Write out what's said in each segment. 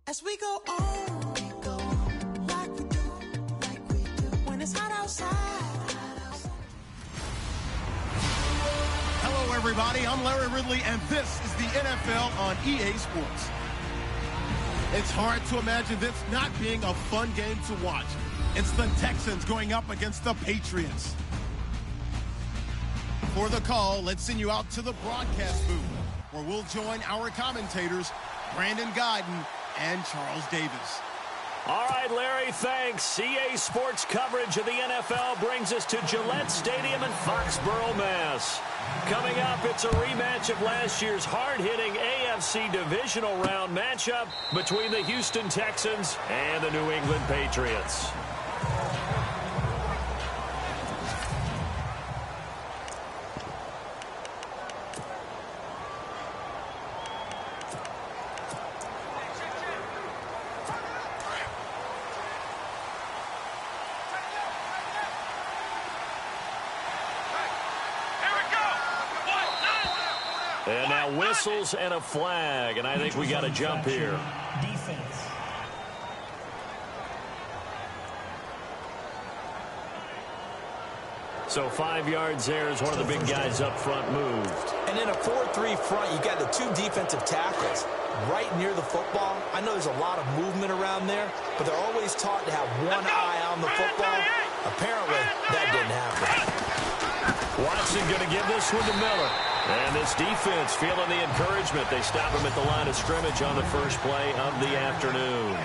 As we go on, like we do, when it's hot outside. Hello, everybody. I'm Larry Ridley, and this is the NFL on EA Sports. It's hard to imagine this not being a fun game to watch. It's the Texans going up against the Patriots. For the call, let's send you out to the broadcast booth, where we'll join our commentators, Brandon Guyton and Charles Davis. All right, Larry, thanks. EA Sports coverage of the NFL brings us to Gillette Stadium in Foxborough, Mass. Coming up, it's a rematch of last year's hard-hitting AFC divisional round matchup between the Houston Texans and the New England Patriots. And now whistles and a flag, and I think we got to jump here. Defense. So 5 yards there as one of the big guys up front moved. And in a 4-3 front, you got the two defensive tackles right near the football. I know there's a lot of movement around there, but they're always taught to have one eye on the football. Apparently, that didn't happen. Watson going to give this one to Miller. And this defense feeling the encouragement. They stop him at the line of scrimmage on the first play of the afternoon.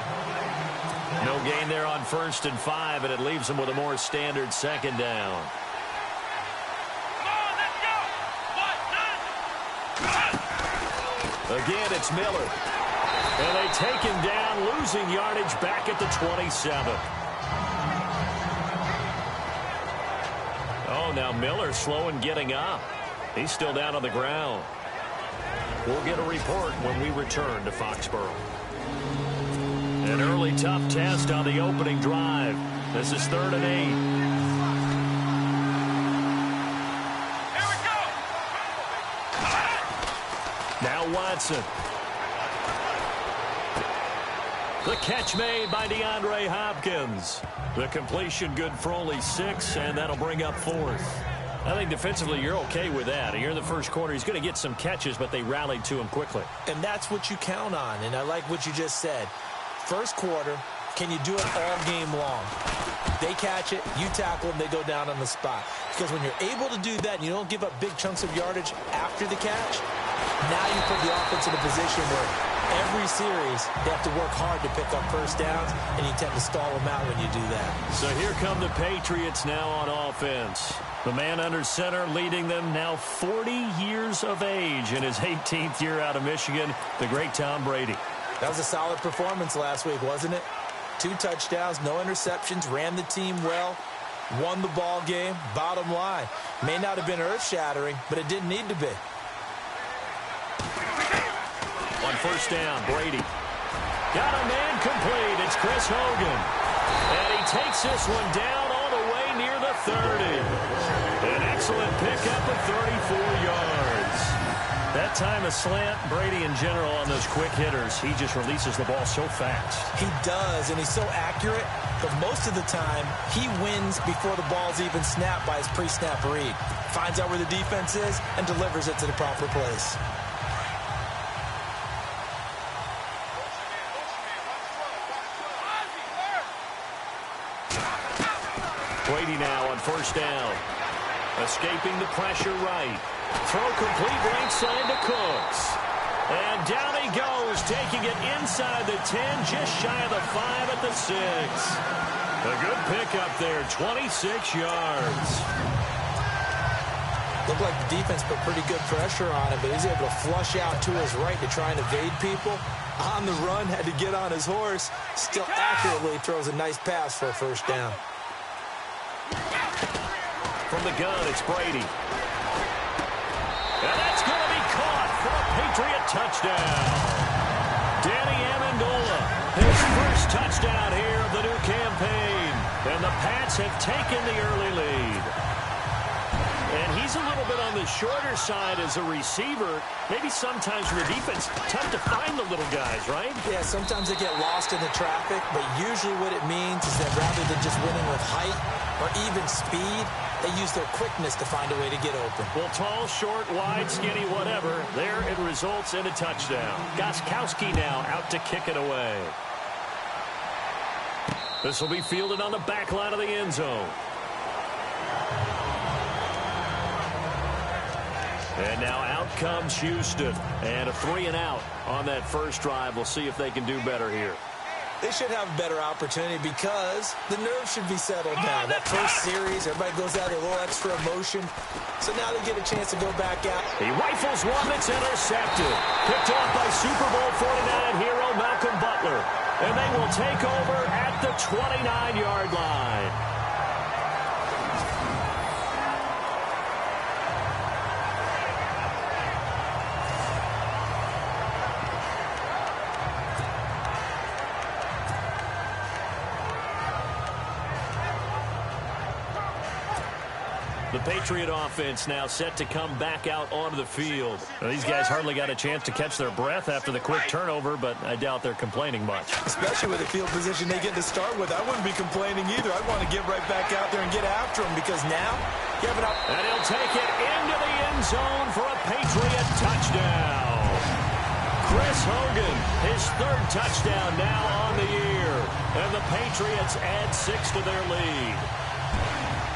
No gain there on 1st and 5, and it leaves them with a more standard second down. Again, it's Miller. And they take him down, losing yardage back at the 27. Oh, now Miller slow in getting up. He's still down on the ground. We'll get a report when we return to Foxborough. An early tough test on the opening drive. This is 3rd and 8. Here we go. Now Watson. The catch made by DeAndre Hopkins. The completion good for only 6, and that'll bring up 4th. I think defensively you're okay with that. Here in the first quarter, he's going to get some catches, but they rallied to him quickly. And that's what you count on, and I like what you just said. First quarter, can you do it all game long? They catch it, you tackle them, they go down on the spot. Because when you're able to do that and you don't give up big chunks of yardage after the catch, now you put the offense in a position where every series they have to work hard to pick up first downs, and you tend to stall them out when you do that. So here come the Patriots now on offense. The man under center leading them now 40 years of age in his 18th year out of Michigan, the great Tom Brady. That was a solid performance last week, wasn't it? 2 touchdowns, no interceptions, ran the team well, won the ball game. Bottom line, may not have been earth-shattering, but it didn't need to be. On first down, Brady. Got a man complete. It's Chris Hogan. And he takes this one down all the way near the 30. An excellent pickup of 34 yards. That time a slant, Brady in general on those quick hitters, he just releases the ball so fast. He does, and he's so accurate, but most of the time he wins before the ball's even snapped by his pre-snap read. Finds out where the defense is and delivers it to the proper place. Brady now on first down. Escaping the pressure right. Throw complete right side to Cooks. And down he goes, taking it inside the 10, just shy of the 5 at the 6. A good pickup there, 26 yards. Looked like the defense put pretty good pressure on him, but he's able to flush out to his right to try and evade people. On the run, had to get on his horse. Still accurately throws a nice pass for a first down. From the gun, it's Brady. And that's going to be caught for a Patriot touchdown. Danny Amendola, his first touchdown here of the new campaign. And the Pats have taken the early lead. And he's a little bit on the shorter side as a receiver. Maybe sometimes for the defense, tough to find the little guys, right? Yeah, sometimes they get lost in the traffic, but usually what it means is that rather than just winning with height or even speed, they use their quickness to find a way to get open. Well, tall, short, wide, skinny, whatever, there it results in a touchdown. Gostkowski now out to kick it away. This will be fielded on the back line of the end zone. And now out comes Houston. And a 3-and-out on that first drive. We'll see if they can do better here. They should have a better opportunity because the nerves should be settled now. That first series, everybody goes out with a little extra emotion. So now they get a chance to go back out. He rifles one that's intercepted. Picked off by Super Bowl 49 hero Malcolm Butler. And they will take over at the 29-yard line. The Patriot offense now set to come back out onto the field. Well, these guys hardly got a chance to catch their breath after the quick turnover, but I doubt they're complaining much. Especially with the field position they get to start with. I wouldn't be complaining either. I'd want to get right back out there and get after them because now you have an opportunity. And he'll take it into the end zone for a Patriot touchdown. Chris Hogan, his third touchdown now on the year. And the Patriots add 6 to their lead.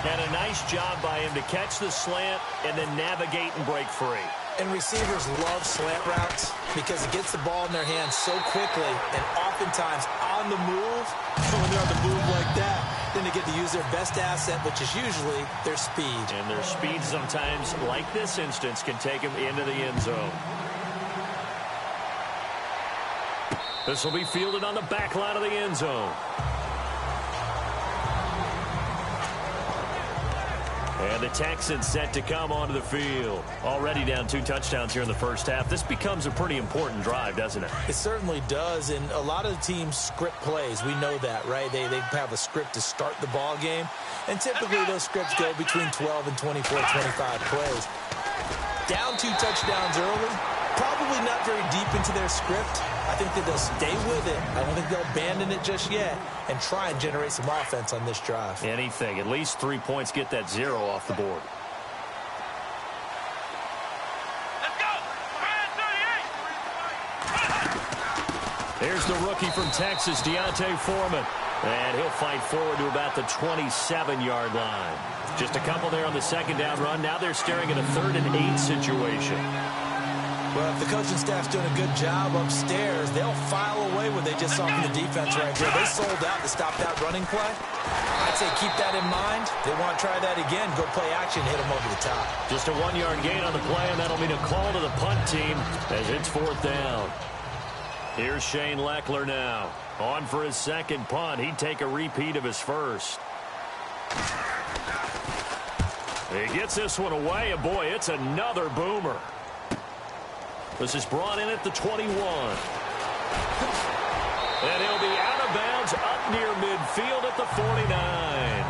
And a nice job by him to catch the slant and then navigate and break free. And receivers love slant routes because it gets the ball in their hands so quickly and oftentimes on the move. When they're on the move like that, then they get to use their best asset, which is usually their speed. And their speed sometimes, like this instance, can take them into the end zone. This will be fielded on the back line of the end zone. And the Texans set to come onto the field. Already down 2 touchdowns here in the first half. This becomes a pretty important drive, doesn't it? It certainly does, and a lot of the teams script plays. We know that, right? They have a script to start the ball game, and typically those scripts go between 12 and 24, 25 plays. Down 2 touchdowns early, probably not very deep into their script. I think that they'll stay with it. I don't think they'll abandon it just yet and try and generate some offense on this drive. Anything. At least 3 points, get that 0 off the board. Let's go! Here's the rookie from Texas, D'Onta Foreman. And he'll fight forward to about the 27-yard line. Just a couple there on the second down run. Now they're staring at a 3rd and 8 situation. Well, if the coaching staff's doing a good job upstairs, they'll file away what they just saw from the defense right there. They sold out to stop that running play. I'd say keep that in mind. They want to try that again. Go play action, hit them over the top. Just a 1-yard gain on the play, and that'll mean a call to the punt team as it's 4th down. Here's Shane Lechler now. On for his second punt. He'd take a repeat of his first. He gets this one away, and boy, it's another boomer. This is brought in at the 21. And he'll be out of bounds up near midfield at the 49.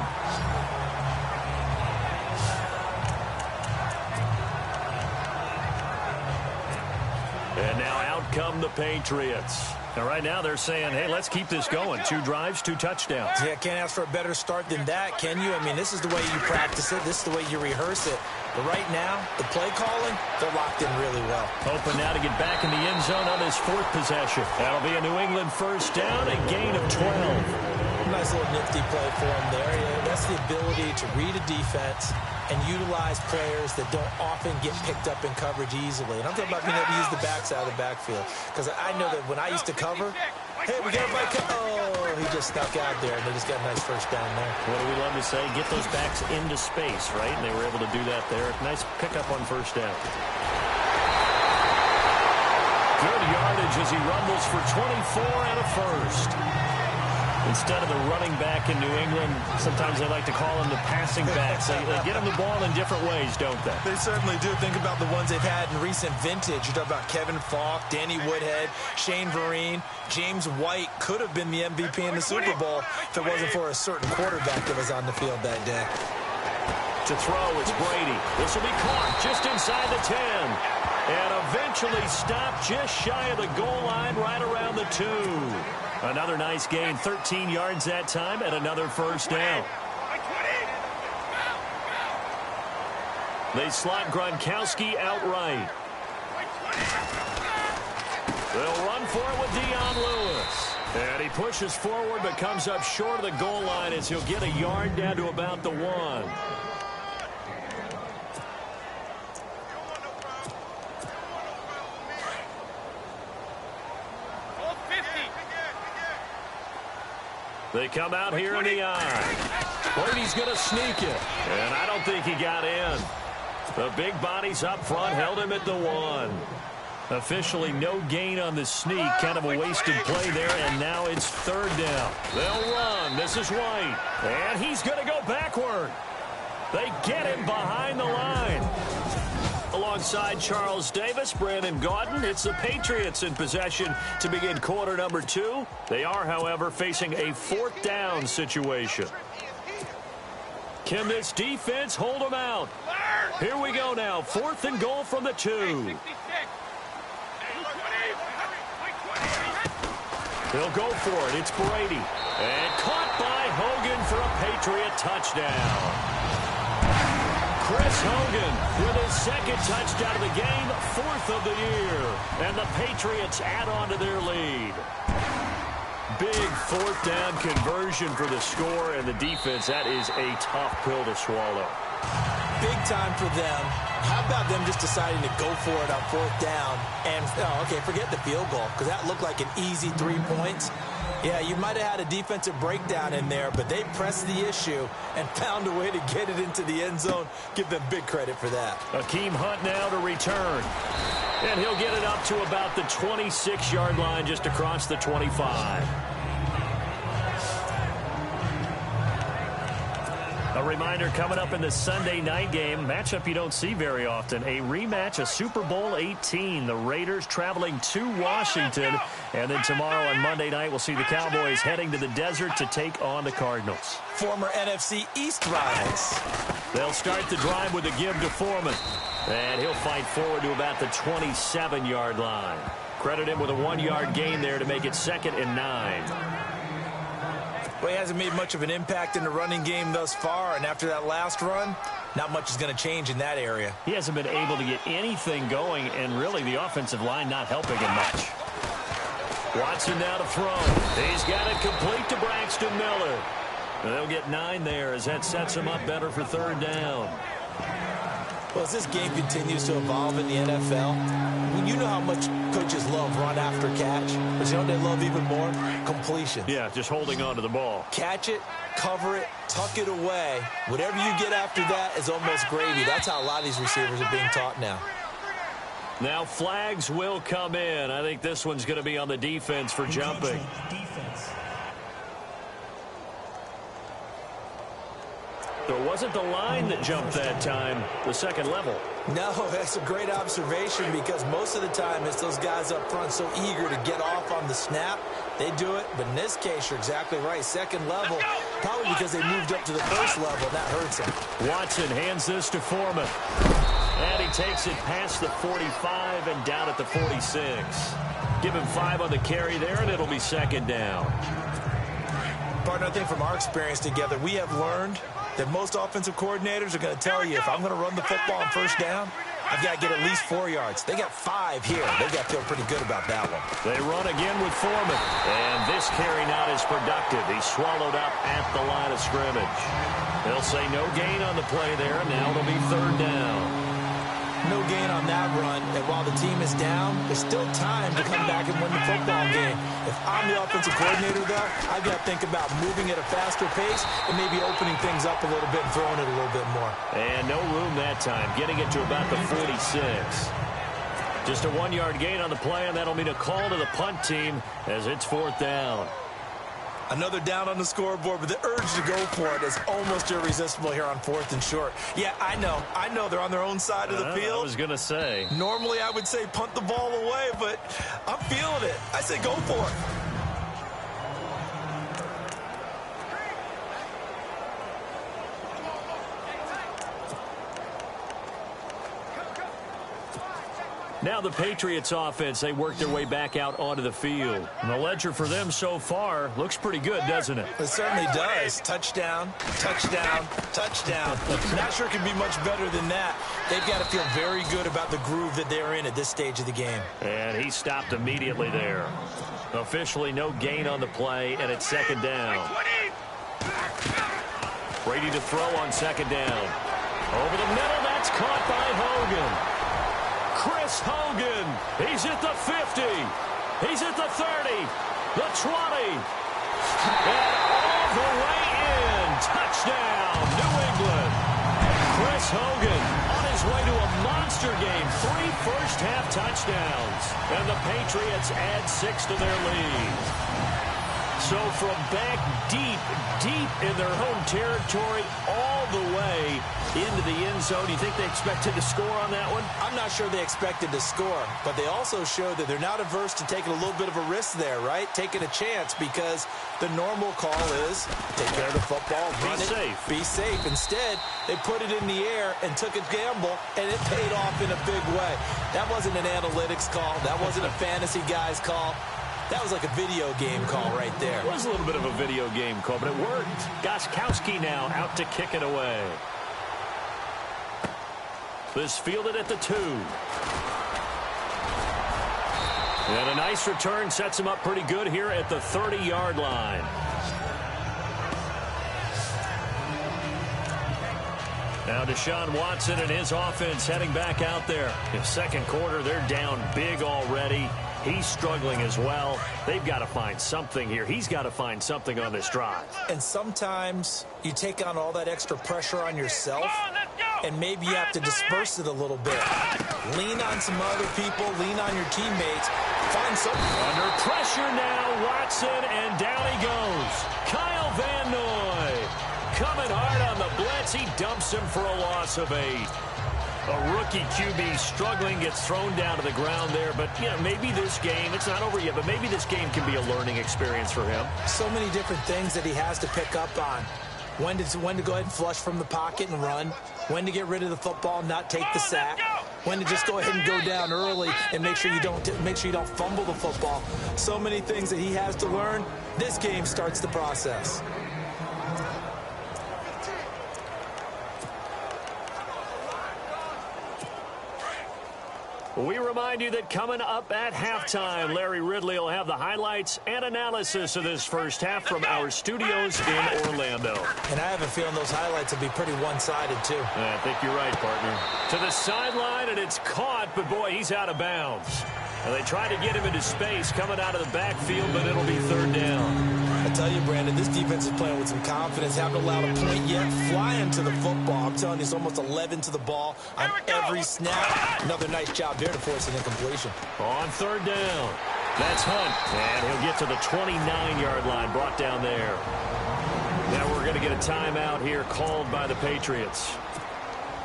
And now out come the Patriots. And right now they're saying, hey, let's keep this going. 2 drives, 2 touchdowns. Yeah, can't ask for a better start than that, can you? I mean, this is the way you practice it. This is the way you rehearse it. But right now, the play calling, they're locked in really well. Open now to get back in the end zone on his 4th possession. That'll be a New England first down, a gain of 12. Nice little nifty play for him there. Yeah, that's the ability to read a defense and utilize players that don't often get picked up in coverage easily. And I'm talking about being able to use the backside of the backfield. Because I know that when I used to cover, hey, we got everybody oh, he just snuck out there, and they just got a nice first down there. What do we love to say? Get those backs into space, right? And they were able to do that there. Nice pickup on first down. Good yardage as he rumbles for 24 and a first. Instead of the running back in New England, sometimes they like to call them the passing backs. They get them the ball in different ways, don't they? They certainly do. Think about the ones they've had in recent vintage. You talk about Kevin Falk, Danny Woodhead, Shane Vereen, James White could have been the MVP in the Super Bowl if it wasn't for a certain quarterback that was on the field that day. To throw, it's Brady. This will be caught just inside the 10. And eventually stopped just shy of the goal line right around the 2. Another nice gain, 13 yards that time, and another first down. They slot Gronkowski outright. They'll run for it with Dion Lewis. And he pushes forward but comes up short of the goal line as he'll get a yard down to about the 1. They come out here in the eye. Brady's going to sneak it. And I don't think he got in. The big bodies up front held him at the 1. Officially no gain on the sneak. Kind of a wasted play there, and now it's third down. They'll run. This is White. And he's going to go backward. They get him behind the line. Alongside Charles Davis, Brandon Gaudin, it's the Patriots in possession to begin quarter number 2. They are, however, facing a fourth down situation. Can this defense hold them out? Here we go now. 4th and goal from the 2. He'll go for it. It's Brady. And caught by Hogan for a Patriot touchdown. Chris Hogan with his second touchdown of the game, 4th of the year. And the Patriots add on to their lead. Big 4th down conversion for the score, and the defense, that is a tough pill to swallow. Big time for them. How about them just deciding to go for it on 4th down? And, okay, forget the field goal, because that looked like an easy 3 points. Yeah, you might have had a defensive breakdown in there, but they pressed the issue and found a way to get it into the end zone. Give them big credit for that. Akeem Hunt now to return. And he'll get it up to about the 26-yard line, just across the 25. A reminder, coming up in the Sunday night game, matchup you don't see very often, a rematch of Super Bowl 18. The Raiders traveling to Washington. And then tomorrow on Monday night, we'll see the Cowboys heading to the desert to take on the Cardinals. Former NFC East rivals. They'll start the drive with a give to Foreman. And he'll fight forward to about the 27-yard line. Credit him with a 1-yard gain there to make it 2nd and 9. Well, he hasn't made much of an impact in the running game thus far, and after that last run, not much is going to change in that area. He hasn't been able to get anything going, and really the offensive line not helping him much. Watson now to throw. He's got it complete to Braxton Miller. They'll get 9 there as that sets him up better for 3rd down. Well, as this game continues to evolve in the NFL, you know how much coaches love run after catch, but you know what they love even more? Completion. Yeah, just holding on to the ball. Catch it, cover it, tuck it away. Whatever you get after that is almost gravy. That's how a lot of these receivers are being taught now. Now flags will come in. I think this one's going to be on the defense for jumping. So it wasn't the line that jumped that time, the second level. No, that's a great observation because most of the time it's those guys up front so eager to get off on the snap. They do it, but in this case, you're exactly right. Second level, probably because they moved up to the first level. That hurts him. Watson hands this to Foreman. And he takes it past the 45 and down at the 46. Give him 5 on the carry there, and it'll be 2nd down. Partner, I think from our experience together, we have learned that most offensive coordinators are going to tell you, if I'm going to run the football on 1st down, I've got to get at least 4 yards. They got 5 here. They got to feel pretty good about that one. They run again with Foreman. And this carry not as productive. He's swallowed up at the line of scrimmage. They'll say no gain on the play there. Now it'll be 3rd down. No gain on that run, and while the team is down, there's still time to come back and win the football game. If I'm the offensive coordinator, though, I've got to think about moving at a faster pace and maybe opening things up a little bit and throwing it a little bit more. And no room that time, getting it to about the 46. Just a 1-yard gain on the play, and that'll mean a call to the punt team as it's 4th down. Another down on the scoreboard, but the urge to go for it is almost irresistible here on 4th and short. Yeah, I know they're on their own side of the field. I was going to say. Normally I would say punt the ball away, but I'm feeling it. I say go for it. Now the Patriots offense, they work their way back out onto the field. And the ledger for them so far looks pretty good, doesn't it? It certainly does. Touchdown, touchdown, touchdown. Not sure it can be much better than that. They've got to feel very good about the groove that they're in at this stage of the game. And he stopped immediately there. Officially no gain on the play, and it's second down. Brady to throw on second down. Over the middle, that's caught by Hogan. Chris Hogan, he's at the 50. He's at the 30, the 20, and all the way in. Touchdown, New England. Chris Hogan on his way to a monster game. 3 first-half touchdowns. And the Patriots add 6 to their lead. So from back deep, deep in their home territory, all the way into the end zone, do you think they expected to score on that one? I'm not sure they expected to score, but they also showed that they're not averse to taking a little bit of a risk there, right? Taking a chance, because the normal call is take care of the football, run it, be safe. Instead, they put it in the air and took a gamble, and it paid off in a big way. That wasn't an analytics call. That wasn't a fantasy guy's call. That was like a video game call right there. It was a little bit of a video game call, but it worked. Gostkowski now out to kick it away. This fielded at the 2. And a nice return sets him up pretty good here at the 30-yard line. Now Deshaun Watson and his offense heading back out there. In second quarter, they're down big already. He's struggling as well. They've got to find something here. He's got to find something on this drive. And sometimes you take on all that extra pressure on yourself, and maybe you have to disperse it a little bit. Lean on some other people. Lean on your teammates. Find something. Under pressure now, Watson, and down he goes. Kyle Van Noy coming hard on the blitz. He dumps him for a loss of 8. A rookie QB struggling, gets thrown down to the ground there. But, you know, maybe this game, it's not over yet, but maybe this game can be a learning experience for him. So many different things that he has to pick up on. When to go ahead and flush from the pocket and run. When to get rid of the football and not take the sack. When to just go ahead and go down early and make sure you don't fumble the football. So many things that he has to learn. This game starts the process. We remind you that coming up at halftime, Larry Ridley will have the highlights and analysis of this first half from our studios in Orlando. And I have a feeling those highlights will be pretty one-sided, too. I think you're right, partner. To the sideline, and it's caught, but, boy, he's out of bounds. And they try to get him into space coming out of the backfield, but it'll be third down. I tell you, Brandon, this defense is playing with some confidence. Haven't allowed a point yet. Flying to the football. I'm telling you, it's almost 11 to the ball on every snap. Another nice job there to force an incompletion. On third down, that's Hunt. And he'll get to the 29-yard line, brought down there. Now we're going to get a timeout here called by the Patriots.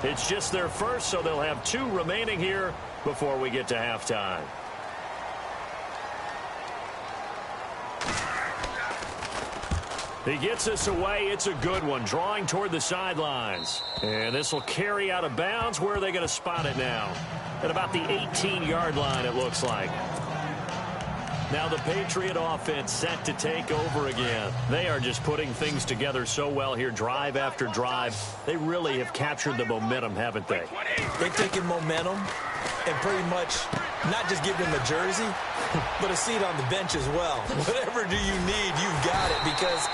It's just their first, so they'll have 2 remaining here before we get to halftime. He gets us away. It's a good one, drawing toward the sidelines. And this will carry out of bounds. Where are they going to spot it now? At about the 18-yard line, it looks like. Now the Patriot offense set to take over again. They are just putting things together so well here, drive after drive. They really have captured the momentum, haven't they? They've taken momentum and pretty much not just give them a jersey, but a seat on the bench as well. Whatever do you need, you've got it, because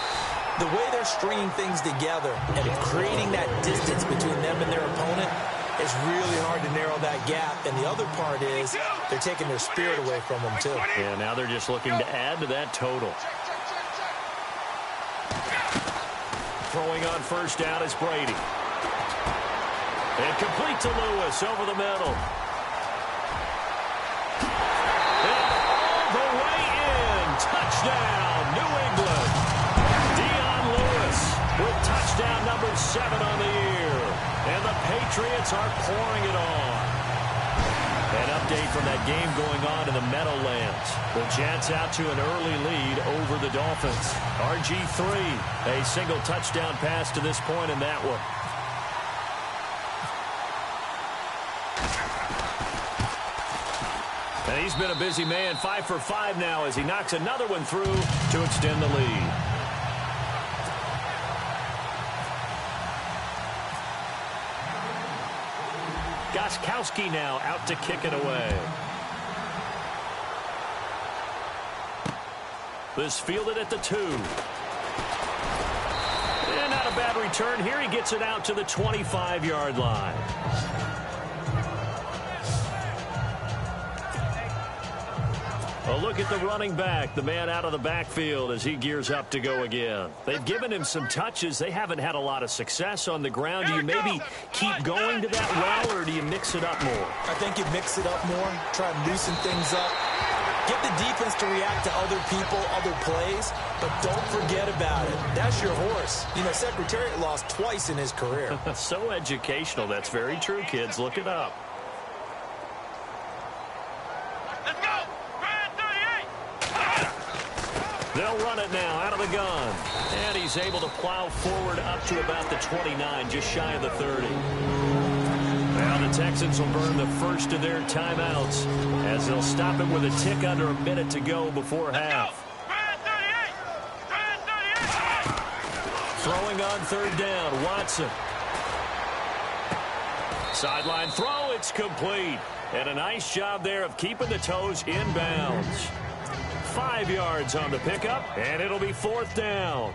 the way they're stringing things together and creating that distance between them and their opponent, it's really hard to narrow that gap. And the other part is they're taking their spirit away from them, too. Yeah, now they're just looking to add to that total. Throwing on first down is Brady. And complete to Lewis over the middle. And all the way in. Touchdown, New England. Dion Lewis with touchdown number 7 on the year. And the Patriots are pouring it on. An update from that game going on in the Meadowlands. The Jets out to an early lead over the Dolphins. RG3, a single touchdown pass to this point in that one. And he's been a busy man, 5 for 5 now as he knocks another one through to extend the lead. Gostkowski now out to kick it away. This fielded at the 2. And not a bad return. Here he gets it out to the 25-yard line. A look at the running back, the man out of the backfield as he gears up to go again. They've given him some touches. They haven't had a lot of success on the ground. Do you maybe keep going to that well, or do you mix it up more? I think you mix it up more, try and loosen things up. Get the defense to react to other people, other plays, but don't forget about it. That's your horse. You know, Secretariat lost twice in his career. So educational. That's very true, kids. Look it up. Let's go! Grand 38! They'll run it now out of the gun. And he's able to plow forward up to about the 29, just shy of the 30. Now the Texans will burn the first of their timeouts as they'll stop it with a tick under a minute to go before half. Grand 38! Throwing on third down, Watson. Sideline throw, it's complete. And a nice job there of keeping the toes in bounds. 5 yards on the pickup, and it'll be 4th down.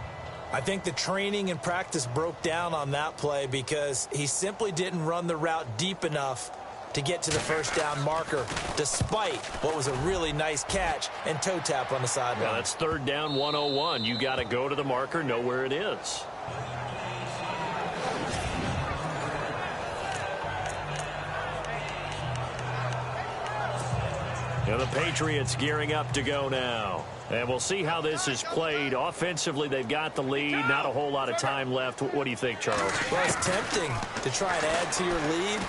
I think the training and practice broke down on that play because he simply didn't run the route deep enough to get to the first down marker, despite what was a really nice catch and toe tap on the sideline. Now that's 3rd down 101. You got to go to the marker, know where it is. And the Patriots gearing up to go now. And we'll see how this is played. Offensively, they've got the lead. Not a whole lot of time left. What do you think, Charles? Well, it's tempting to try and add to your lead,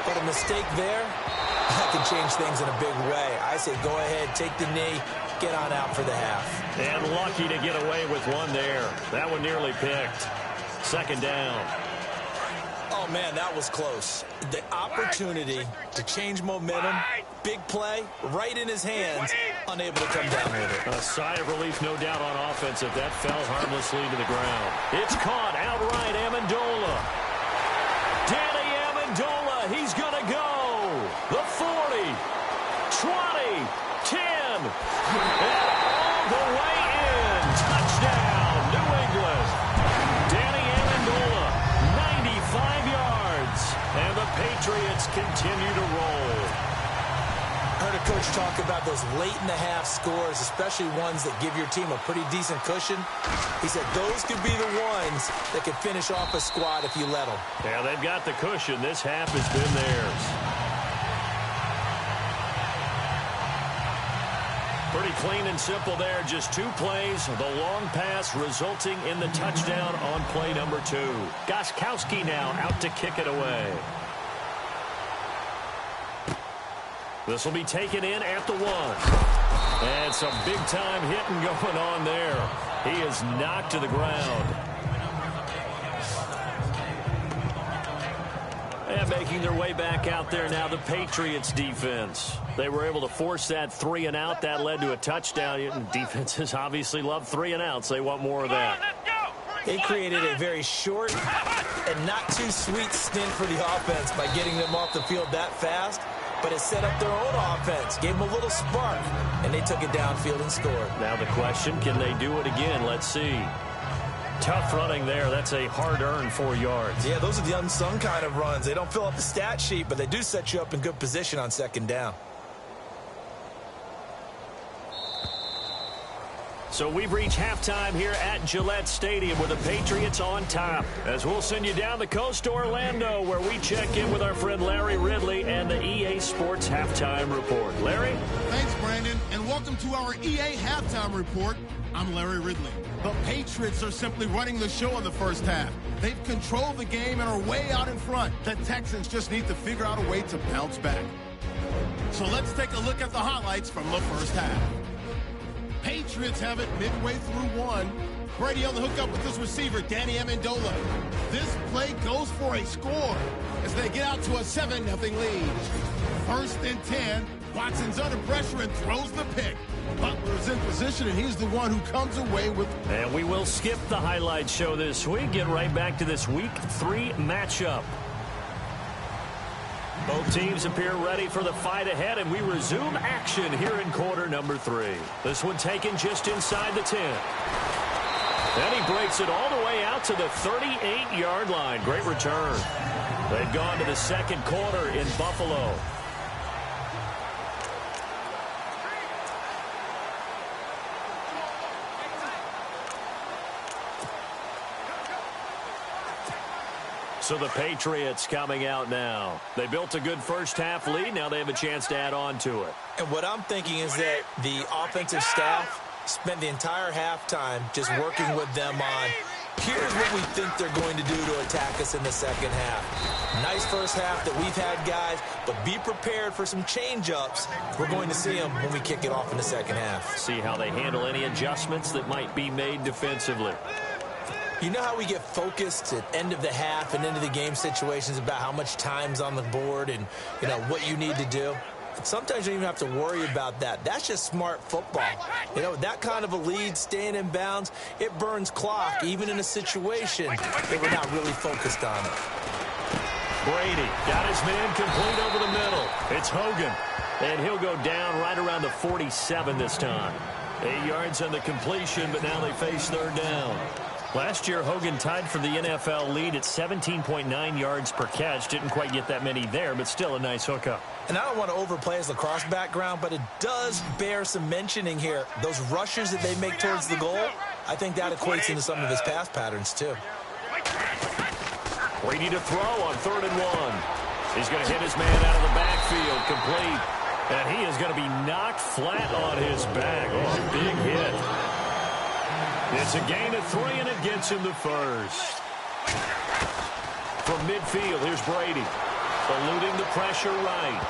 but a mistake there, that can change things in a big way. I say go ahead, take the knee, get on out for the half. And lucky to get away with one there. That one nearly picked. 2nd down. Oh, man, that was close. The opportunity to change momentum, big play, right in his hands, unable to come down with it. A sigh of relief, no doubt, on offense if that fell harmlessly to the ground. It's caught outright, Amendola. Danny Amendola, he's going to go. The 40, 20, 10, and all the way in. Touchdown, New England. Danny Amendola, 95 yards, and the Patriots continue to roll. I heard a coach talk about those late-in-the-half scores, especially ones that give your team a pretty decent cushion. He said those could be the ones that could finish off a squad if you let them. Yeah, they've got the cushion. This half has been theirs. Pretty clean and simple there. Just 2 plays. The long pass resulting in the touchdown on play number 2. Gostkowski now out to kick it away. This will be taken in at the 1. And some big-time hitting going on there. He is knocked to the ground. And making their way back out there now, the Patriots defense. They were able to force that 3 and out. That led to a touchdown. Defenses obviously love 3 and outs. They want more of that. They created a very short and not too sweet stint for the offense by getting them off the field that fast. But it set up their own offense, gave them a little spark, and they took it downfield and scored. Now the question, can they do it again? Let's see. Tough running there. That's a hard-earned 4 yards. Yeah, those are the unsung kind of runs. They don't fill up the stat sheet, but they do set you up in good position on 2nd down. So we've reached halftime here at Gillette Stadium with the Patriots on top. As we'll send you down the coast to Orlando, where we check in with our friend Larry Ridley and the EA Sports Halftime Report. Larry? Thanks, Brandon, and welcome to our EA Halftime Report. I'm Larry Ridley. The Patriots are simply running the show in the first half. They've controlled the game and are way out in front. The Texans just need to figure out a way to bounce back. So let's take a look at the highlights from the first half. Patriots have it midway through one. Brady on the hookup with his receiver, Danny Amendola. This play goes for a score as they get out to a 7-0 lead. 1st and 10. Watson's under pressure and throws the pick. Butler's in position, and he's the one who comes away with... And we will skip the highlight show this week. Get right back to this Week 3 matchup. Both teams appear ready for the fight ahead, and we resume action here in quarter number 3. This one taken just inside the 10. And he breaks it all the way out to the 38-yard line. Great return. They've gone to the second quarter in Buffalo. So the Patriots coming out now. They built a good first-half lead. Now they have a chance to add on to it. And what I'm thinking is that the offensive staff spent the entire halftime just working with them on, here's what we think they're going to do to attack us in the second half. Nice first half that we've had, guys, but be prepared for some change-ups. We're going to see them when we kick it off in the second half. See how they handle any adjustments that might be made defensively. You know how we get focused at end of the half and into the game situations about how much time's on the board and, you know, what you need to do? Sometimes you don't even have to worry about that. That's just smart football. You know, that kind of a lead, staying in bounds, it burns clock, even in a situation that we're not really focused on it. Brady got his man complete over the middle. It's Hogan, and he'll go down right around the 47 this time. 8 yards on the completion, but now they face third down. Last year, Hogan tied for the NFL lead at 17.9 yards per catch. Didn't quite get that many there, but still a nice hookup. And I don't want to overplay his lacrosse background, but it does bear some mentioning here. Those rushes that they make towards the goal, I think that equates into some of his pass patterns, too. Brady to throw on 3rd and 1. He's going to hit his man out of the backfield, complete. And he is going to be knocked flat on his back. Oh, big hit. It's a gain of 3, and it gets him the first. From midfield, here's Brady. Eluding the pressure right.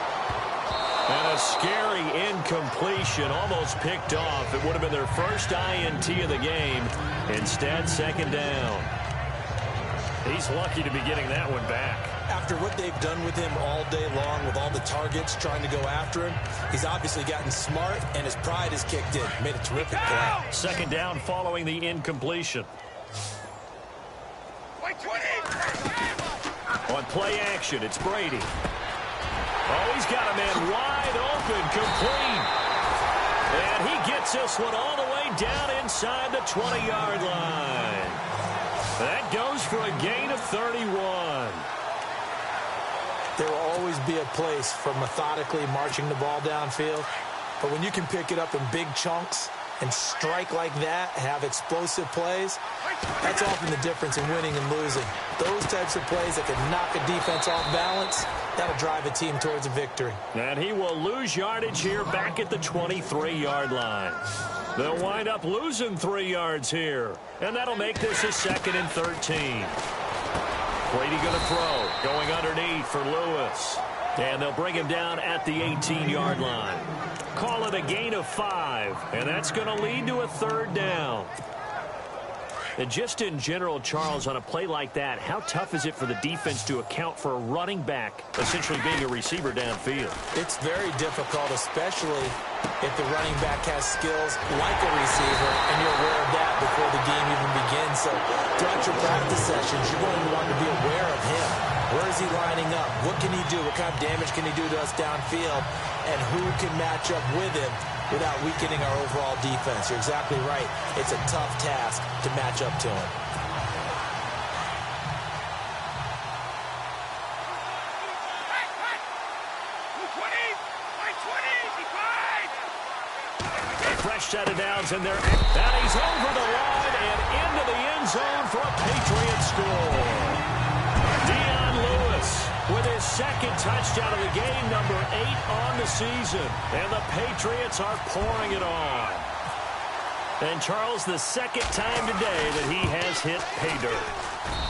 And a scary incompletion, almost picked off. It would have been their first INT of the game. Instead, second down. He's lucky to be getting that one back. After what they've done with him all day long, with all the targets trying to go after him, he's obviously gotten smart, and his pride has kicked in. Made a terrific play. Second down following the incompletion. On play action, it's Brady. Oh, he's got a man wide open, complete. And he gets this one all the way down inside the 20-yard line. That goes for a gain of 31. There will always be a place for methodically marching the ball downfield. But when you can pick it up in big chunks and strike like that, have explosive plays, that's often the difference in winning and losing. Those types of plays that can knock a defense off balance, that'll drive a team towards a victory. And he will lose yardage here back at the 23-yard line. They'll wind up losing 3 yards here. And that'll make this a 2nd and 13. Brady going to throw, going underneath for Lewis. And they'll bring him down at the 18-yard line. Call it a gain of 5, and that's going to lead to a 3rd down. And just in general, Charles, on a play like that, how tough is it for the defense to account for a running back essentially being a receiver downfield? It's very difficult, especially if the running back has skills like a receiver, and you're aware of that before the game even begins. So throughout your practice sessions, you're going to want to be aware of him. Where is he lining up? What can he do? What kind of damage can he do to us downfield? And who can match up with him without weakening our overall defense? You're exactly right. It's a tough task to match up to him. Fresh set of downs in there. And he's over the line and into the end zone for a Patriots score. Dion Lewis with his 2nd touchdown of the game, number 8 on the season. And the Patriots are pouring it on. And Charles, the 2nd time today that he has hit pay dirt.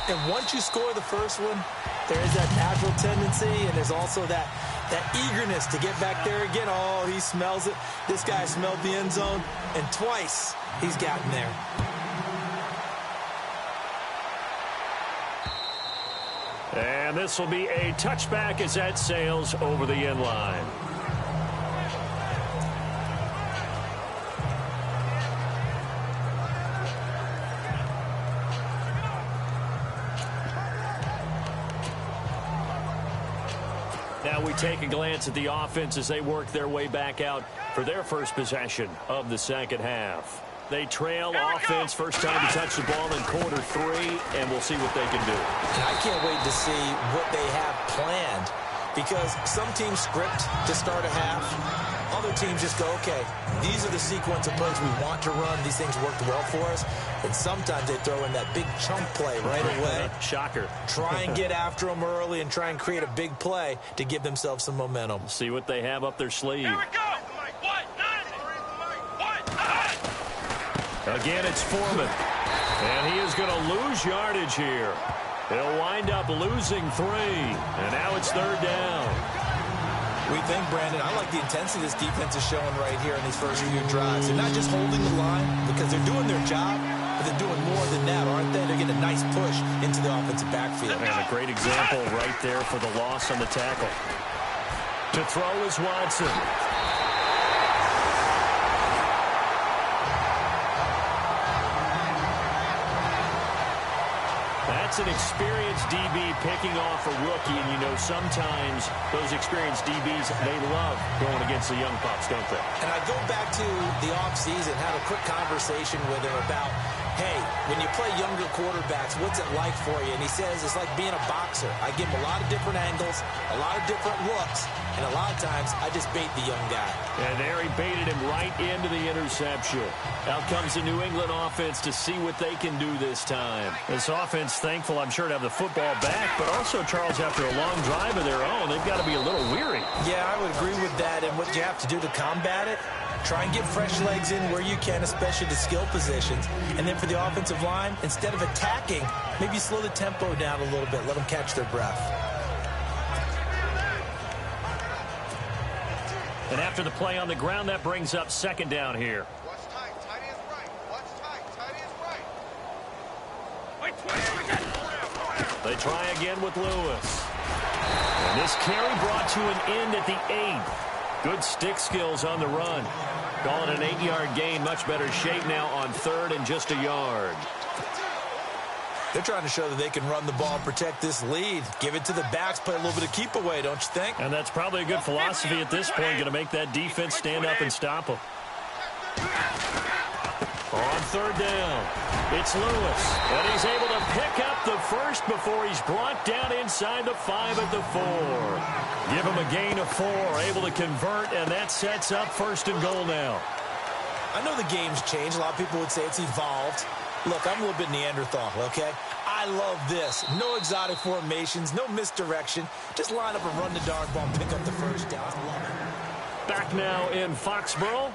And once you score the first one, there is that natural tendency, and there's also that That eagerness to get back there again. Oh, he smells it. This guy smelled the end zone, and twice he's gotten there. And this will be a touchback as that sails over the end line. Now we take a glance at the offense as they work their way back out for their first possession of the second half. They trail offense, first time to touch the ball in quarter 3, and we'll see what they can do. And I can't wait to see what they have planned, because some teams script to start a half. Other teams just go, okay, these are the sequence of plays we want to run. These things worked well for us. And sometimes they throw in that big chunk play right away. Shocker. Try and get after them early and try and create a big play to give themselves some momentum. See what they have up their sleeve. Here we go. Again, it's Foreman. And he is going to lose yardage here. He'll wind up losing 3. And now it's third down. We think, Brandon, I like the intensity this defense is showing right here in these first few drives. They're not just holding the line because they're doing their job, but they're doing more than that, aren't they? They're getting a nice push into the offensive backfield. And a great example right there for the loss on the tackle. To throw is Watson. That's an experienced DB picking off a rookie, and you know sometimes those experienced DBs, they love going against the young pups, don't they? And I go back to the offseason, had a quick conversation with him about, hey, when you play younger quarterbacks, what's it like for you? And he says it's like being a boxer. I give him a lot of different angles, a lot of different looks, and a lot of times I just bait the young guy. And there he baited him right into the interception. Out comes the New England offense to see what they can do this time. This offense, thankful, I'm sure, to have the football back, but also, Charles, after a long drive of their own, they've got to be a little weary. Yeah, I would agree with that, and what you have to do to combat it, try and get fresh legs in where you can, especially the skill positions. And then for the offensive line, instead of attacking, maybe slow the tempo down a little bit, let them catch their breath. And after the play on the ground, that brings up second down here. Watch tight. Tight is right. Watch tight. Tight is right. Wait, 20. They try again with Lewis. And this carry brought to an end at the 8. Good stick skills on the run. Call it an 8-yard gain. Much better shape now on third and just a yard. They're trying to show that they can run the ball, protect this lead, give it to the backs, play a little bit of keep away, don't you think? And that's probably a good philosophy at this point, going to make that defense stand up and stop them. On third down, it's Lewis, and he's able to pick up the first before he's brought down inside the 5 at the 4. Give him a gain of 4, able to convert, and that sets up first and goal now. I know the game's changed. A lot of people would say it's evolved. Look, I'm a little bit Neanderthal, okay? I love this. No exotic formations, no misdirection. Just line up and run the darn ball and pick up the first down. Love it. Back now in Foxborough.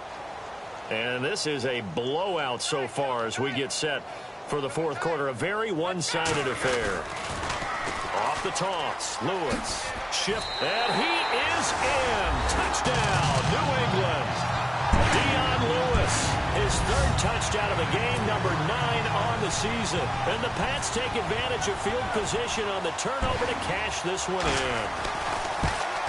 And this is a blowout so far as we get set for the fourth quarter. A very one-sided affair. Off the toss, Lewis. Shift, and he is in. Touchdown, New England. Dion Lewis, his third touchdown of the game, number 9 on the season. And the Pats take advantage of field position on the turnover to cash this one in.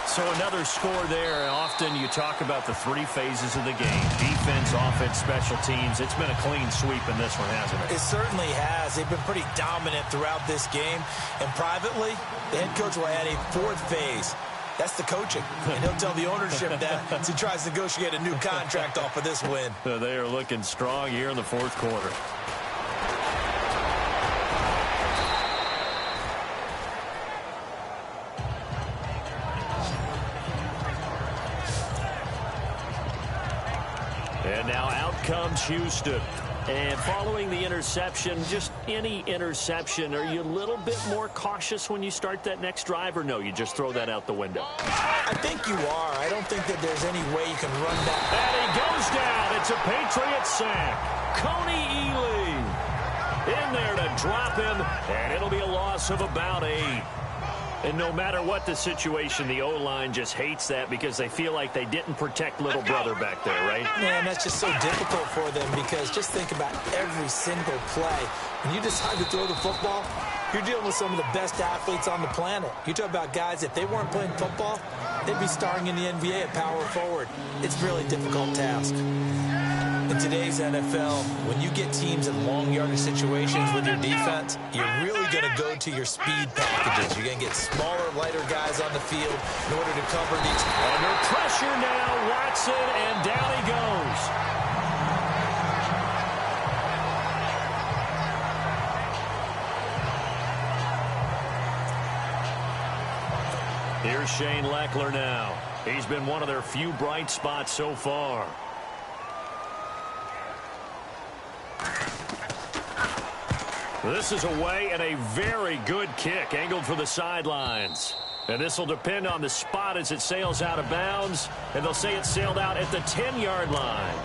So another score there. Often you talk about the 3 phases of the game. Defense, offense, special teams. It's been a clean sweep in this one, hasn't it? It certainly has. They've been pretty dominant throughout this game. And privately, the head coach will add a 4th phase. That's the coaching. And he'll tell the ownership that as he tries to negotiate a new contract off of this win. They are looking strong here in the fourth quarter. And now out comes Houston. And following the interception, just any interception, are you a little bit more cautious when you start that next drive, or no, you just throw that out the window? I think you are. I don't think that there's any way you can run that. And he goes down. It's a Patriot sack. Coney Ealy in there to drop him, and it'll be a loss of about 8. And no matter what the situation, the O-line just hates that because they feel like they didn't protect little brother back there, right? Man, that's just so difficult for them because just think about every single play. When you decide to throw the football, you're dealing with some of the best athletes on the planet. You talk about guys, if they weren't playing football, they'd be starring in the NBA at power forward. It's a really difficult task. In today's NFL, when you get teams in long yardage situations with your defense, you're really going to go to your speed packages. You're going to get smaller, lighter guys on the field in order to cover these. Under pressure now, Watson, and down he goes. Here's Shane Lechler now. He's been one of their few bright spots so far. This is away and a very good kick angled for the sidelines. And this will depend on the spot as it sails out of bounds. And they'll say it sailed out at the 10-yard line.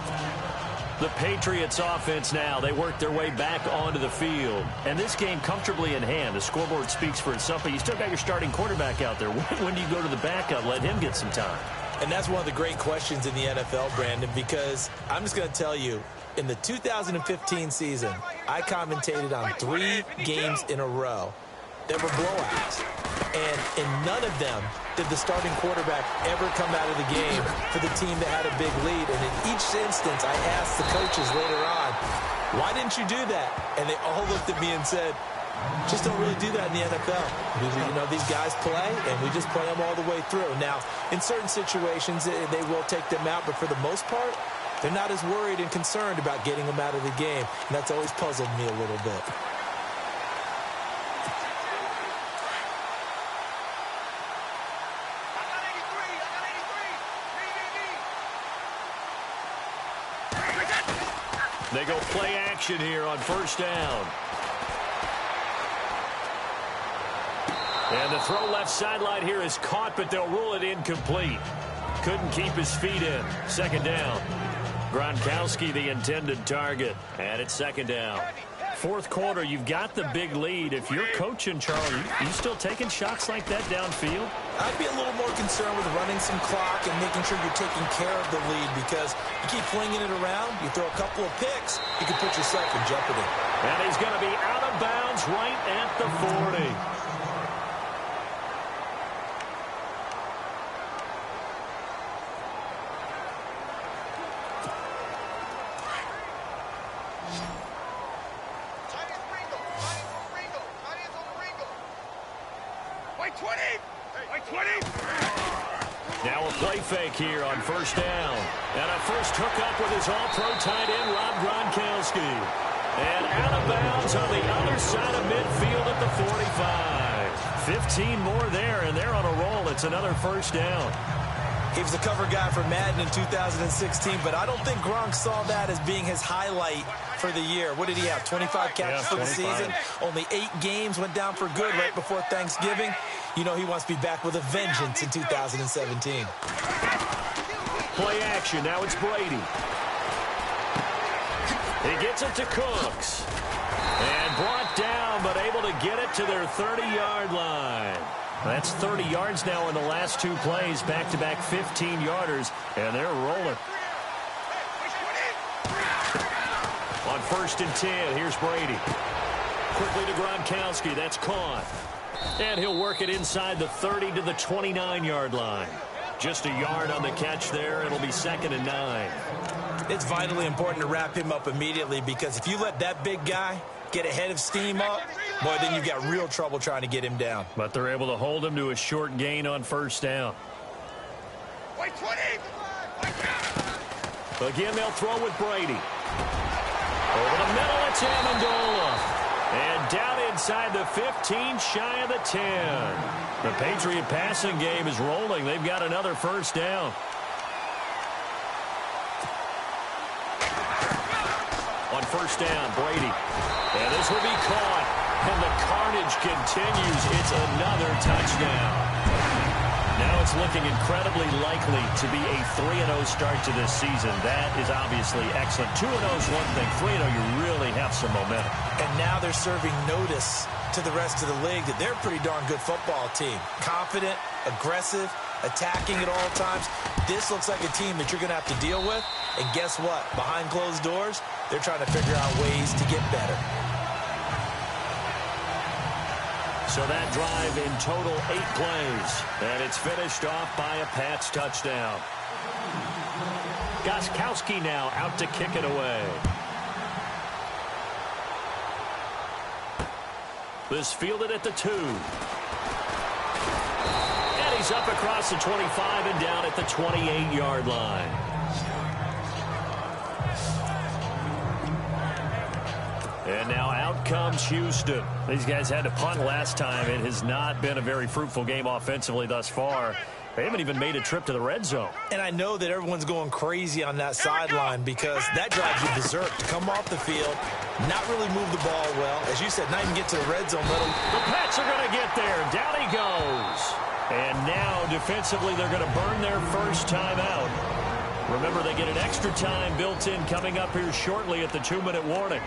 The Patriots offense now, they work their way back onto the field. And this game comfortably in hand. The scoreboard speaks for itself, but you still got your starting quarterback out there. When do you go to the backup, let him get some time? And that's one of the great questions in the NFL, Brandon, because I'm just going to tell you, in the 2015 season, I commentated on 3 games in a row that were blowouts. And in none of them did the starting quarterback ever come out of the game for the team that had a big lead. And in each instance, I asked the coaches later on, why didn't you do that? And they all looked at me and said, just don't really do that in the NFL. You know, these guys play, and we just play them all the way through. Now, in certain situations, they will take them out, but for the most part, they're not as worried and concerned about getting them out of the game. And that's always puzzled me a little bit. They go play action here on first down. And the throw left sideline here is caught, but they'll rule it incomplete. Couldn't keep his feet in. Second down. Gronkowski, the intended target. And it's second down. Fourth quarter, you've got the big lead. If you're coaching, Charlie, you still taking shots like that downfield? I'd be a little more concerned with running some clock and making sure you're taking care of the lead, because you keep flinging it around, you throw a couple of picks, you can put yourself in jeopardy. And he's going to be out of bounds right at the 40. Now a play fake here on first down. And a first hookup with his all-pro tight end, Rob Gronkowski. And out of bounds on the other side of midfield at the 45. 15 more there, and they're on a roll. It's another first down. He was a cover guy for Madden in 2016, but I don't think Gronk saw that as being his highlight for the year. What did he have, 25 catches for the season? Only 8 games, went down for good right before Thanksgiving. You know he wants to be back with a vengeance in 2017. Play action, now it's Brady. He gets it to Cooks. And brought down, but able to get it to their 30-yard line. That's 30 yards now in the last 2 plays, back-to-back 15-yarders, and they're rolling. On first and 10, here's Brady. Quickly to Gronkowski, that's caught. And he'll work it inside the 30 to the 29-yard line. Just a yard on the catch there. It'll be second and 9. It's vitally important to wrap him up immediately, because if you let that big guy get ahead of steam up, boy, then you've got real trouble trying to get him down. But they're able to hold him to a short gain on first down. Again, they'll throw with Brady. Over the middle, it's Amendola. And down inside the 15, shy of the 10. The Patriot passing game is rolling. They've got another first down. On first down, Brady. And this will be caught. And the carnage continues. It's another touchdown. Now it's looking incredibly likely to be a 3-0 start to this season. That is obviously excellent. 2-0 is one thing. 3-0, you really have some momentum. And now they're serving notice to the rest of the league that they're a pretty darn good football team. Confident, aggressive, attacking at all times. This looks like a team that you're going to have to deal with. And guess what? Behind closed doors, they're trying to figure out ways to get better. So that drive in total 8 plays. And it's finished off by a Pats touchdown. Gostkowski now out to kick it away. This fielded at the 2. And he's up across the 25 and down at the 28-yard line. And now out comes Houston. These guys had to punt last time. It has not been a very fruitful game offensively thus far. They haven't even made a trip to the red zone. And I know that everyone's going crazy on that sideline because that drives you berserk to come off the field, not really move the ball well. As you said, not even get to the red zone. The Pats are going to get there. Down he goes. And now defensively they're going to burn their first time out. Remember, they get an extra time built in coming up here shortly at the 2-minute warning.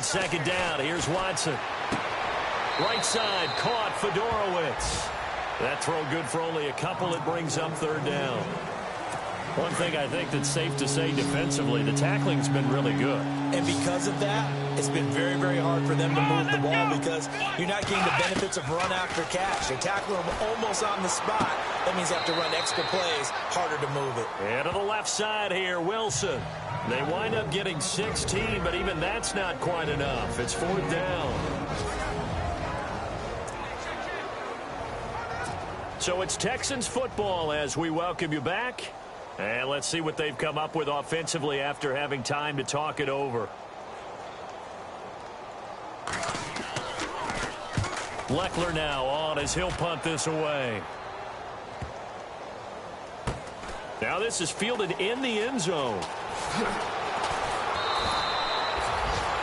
Second down, here's Watson. Right side, caught Fedorowicz. That throw good for only a couple. It brings up third down. One thing I think that's safe to say defensively, the tackling's been really good. And because of that, it's been very, very hard for them to move the ball because you're not getting the benefits of run after catch. They're tackling them almost on the spot. That means they have to run extra plays, harder to move it. And to the left side here, Wilson. They wind up getting 16, but even that's not quite enough. It's fourth down. So it's Texans football as we welcome you back. And let's see what they've come up with offensively after having time to talk it over. Leckler now on as he'll punt this away. Now this is fielded in the end zone.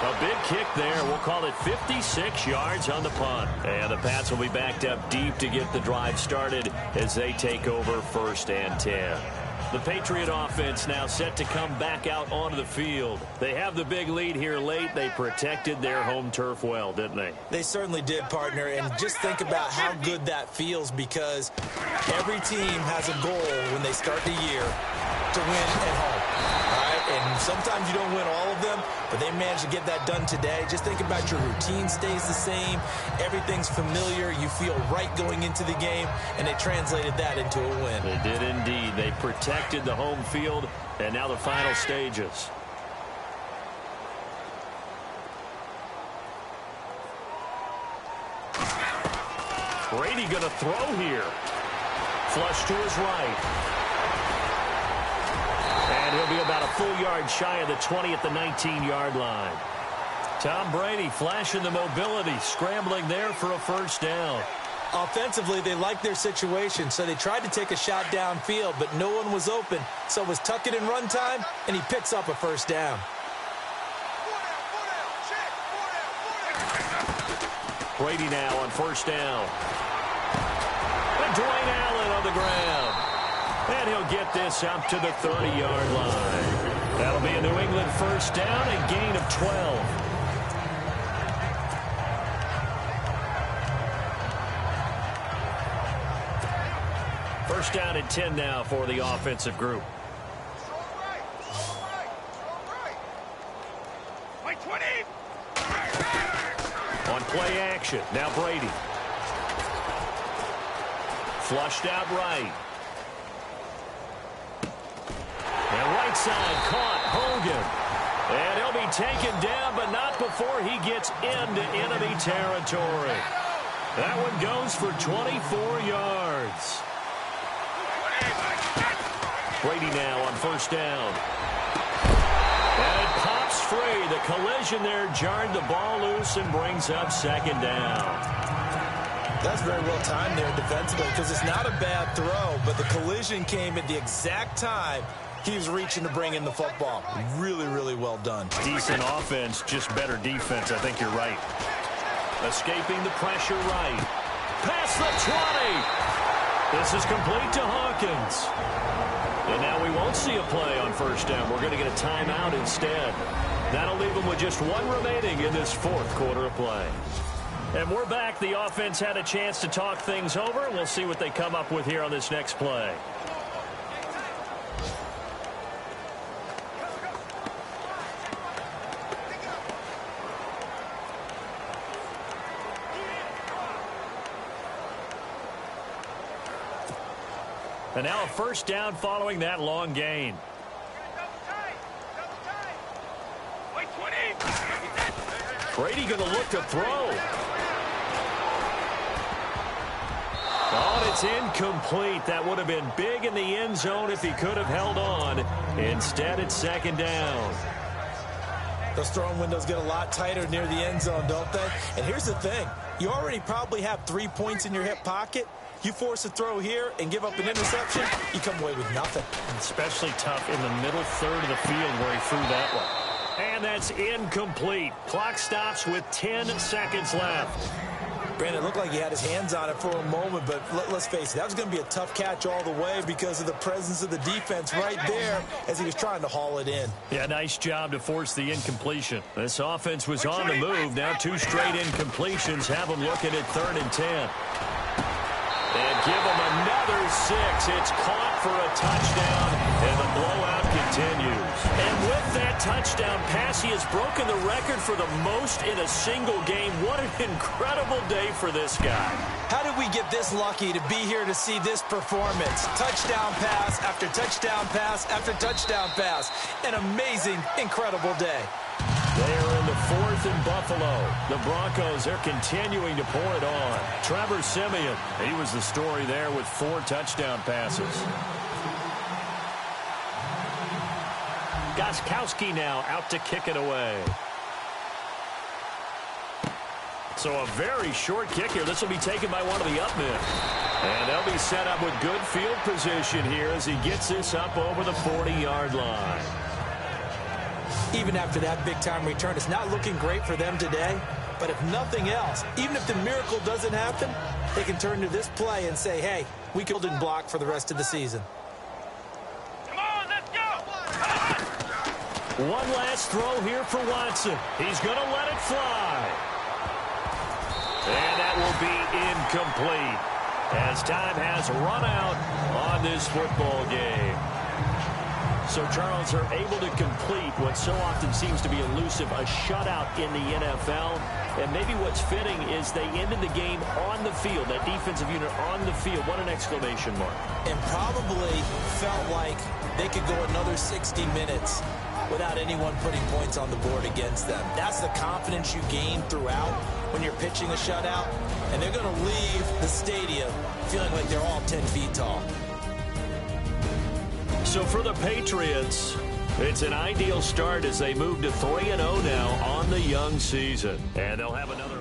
A big kick there. We'll call it 56 yards on the punt. And the Pats will be backed up deep to get the drive started as they take over 1st and 10. The Patriot offense now set to come back out onto the field. They have the big lead here late. They protected their home turf well, didn't they? They certainly did, partner. And just think about how good that feels because every team has a goal when they start the year to win at home. All right? And sometimes you don't win all of them, but they managed to get that done today. Just think about your routine stays the same. Everything's familiar. You feel right going into the game, and they translated that into a win. They did indeed. They protected the home field, and now the final stages. Brady going to throw here. Flush to his right. And he'll be about a full yard shy of the 20 at the 19-yard line. Tom Brady flashing the mobility, scrambling there for a first down. Offensively, they liked their situation, so they tried to take a shot downfield, but no one was open. So it was tuck it in run time, and he picks up a first down. Brady now on first down. And Dwayne Allen on the ground. And he'll get this up to the 30-yard line. That'll be a New England first down and gain of 12. First down and 10 now for the offensive group. On play action, now Brady. Flushed out right. And right side caught Hogan. And he'll be taken down, but not before he gets into enemy territory. That one goes for 24 yards. Brady now on first down. And it pops free. The collision there jarred the ball loose and brings up second down. That's very well timed there defensively because it's not a bad throw, but the collision came at the exact time he was reaching to bring in the football. Really, really well done. Decent offense, just better defense. I think you're right. Escaping the pressure right. past the 20. This is complete to Hawkins. And now we won't see a play on first down. We're going to get a timeout instead. That'll leave them with just one remaining in this fourth quarter of play. And we're back. The offense had a chance to talk things over. We'll see what they come up with here on this next play. And now a first down following that long gain. Brady going to look to throw. Oh, and it's incomplete. That would have been big in the end zone if he could have held on. Instead, it's second down. Those throwing windows get a lot tighter near the end zone, don't they? And here's the thing. You already probably have 3 points in your hip pocket. You force a throw here and give up an interception, you come away with nothing. Especially tough in the middle third of the field where he threw that one. And that's incomplete. Clock stops with 10 seconds left. Brandon, it looked like he had his hands on it for a moment, but let's face it, that was going to be a tough catch all the way because of the presence of the defense right there as he was trying to haul it in. Yeah, nice job to force the incompletion. This offense was on the move. Now 2 straight incompletions have them looking at 3rd and 10. And give them another 6. It's caught for a touchdown, and the blowout continues. And with that touchdown pass, he has broken the record for the most in a single game. What an incredible day for this guy. How did we get this lucky to be here to see this performance? Touchdown pass after touchdown pass after touchdown pass. An amazing, incredible day. They are in the 4th in Buffalo. The Broncos, they're continuing to pour it on. Trevor Siemian, he was the story there with 4 touchdown passes. Gostkowski now out to kick it away. So a very short kick here. This will be taken by one of the up men. And they'll be set up with good field position here as he gets this up over the 40-yard line. Even after that big-time return, it's not looking great for them today. But if nothing else, even if the miracle doesn't happen, they can turn to this play and say, hey, we couldn't block for the rest of the season. Come on, let's go! One last throw here for Watson. He's going to let it fly. And that will be incomplete as time has run out on this football game. So, Charles, are able to complete what so often seems to be elusive, a shutout in the NFL. And maybe what's fitting is they ended the game on the field, that defensive unit on the field. What an exclamation mark. And probably felt like they could go another 60 minutes without anyone putting points on the board against them. That's the confidence you gain throughout when you're pitching a shutout. And they're going to leave the stadium feeling like they're all 10 feet tall. So for the Patriots, it's an ideal start as they move to 3-0 now on the young season. And they'll have another...